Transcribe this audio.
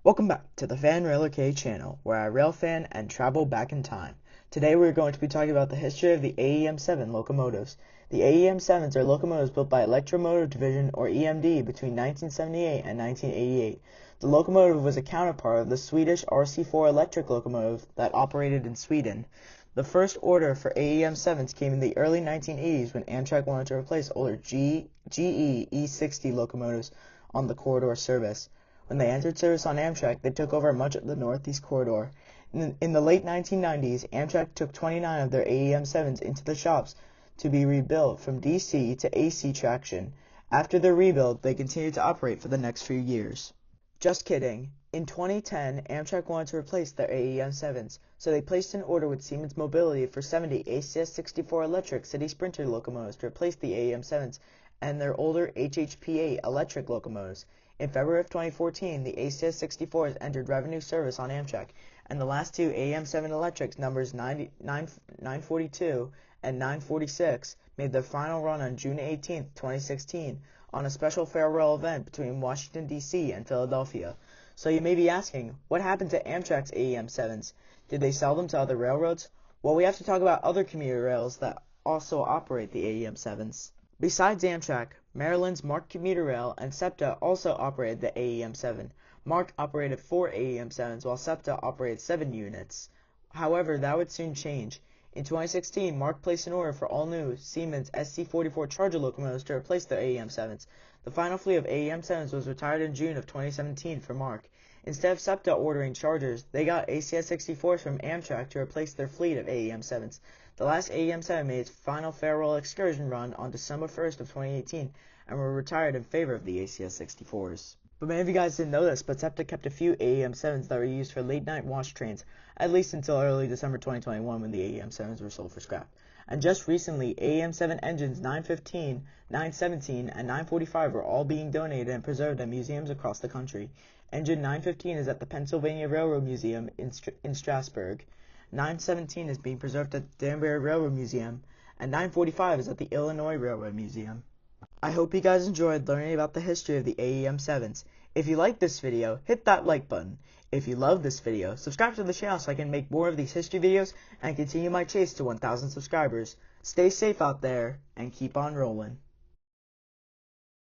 Welcome back to the Fan Railer K channel, where I rail fan and travel back in time. Today we're going to be talking about the history of the AEM-7 locomotives. The AEM-7s are locomotives built by Electromotive Division, or EMD, between 1978 and 1988. The locomotive was a counterpart of the Swedish RC4 electric locomotive that operated in Sweden. The first order for AEM-7s came in the early 1980s when Amtrak wanted to replace older GE E60 locomotives on the corridor service. When they entered service on Amtrak, they took over much of the Northeast Corridor. In the late 1990s, Amtrak took 29 of their AEM-7s into the shops to be rebuilt from DC to AC traction. After their rebuild, they continued to operate for the next few years. Just kidding. In 2010, Amtrak wanted to replace their AEM-7s, so they placed an order with Siemens Mobility for 70 ACS-64 electric City Sprinter locomotives to replace the AEM-7s and their older HHP-8 electric locomotives. In February of 2014, the ACS-64s entered revenue service on Amtrak, and the last two AEM-7 electrics, numbers 942 and 946, made their final run on June 18, 2016, on a special farewell event between Washington, D.C. and Philadelphia. So you may be asking, what happened to Amtrak's AEM-7s? Did they sell them to other railroads? Well, we have to talk about other commuter rails that also operate the AEM-7s. Besides Amtrak, Maryland's MARC Commuter Rail and SEPTA also operated the AEM-7. MARC operated 4 AEM-7s while SEPTA operated 7 units. However, that would soon change. In 2016, MARC placed an order for all new Siemens SC44 Charger locomotives to replace their AEM-7s. The final fleet of AEM-7s was retired in June of 2017 for MARC. Instead of SEPTA ordering Chargers, they got ACS-64s from Amtrak to replace their fleet of AEM-7s. The last AEM-7 made its final farewell excursion run on December 1st of 2018 and were retired in favor of the ACS-64s. But many of you guys didn't know this, but SEPTA kept a few AEM-7s that were used for late-night watch trains, at least until early December 2021 when the AEM-7s were sold for scrap. And just recently, AEM-7 engines 915, 917, and 945 were all being donated and preserved at museums across the country. Engine 915 is at the Pennsylvania Railroad Museum in Strasburg. 917 is being preserved at the Danbury Railroad Museum, and 945 is at the Illinois Railroad Museum. I hope you guys enjoyed learning about the history of the AEM-7s. If you liked this video, hit that like button. If you love this video, subscribe to the channel so I can make more of these history videos and continue my chase to 1,000 subscribers. Stay safe out there, and keep on rolling.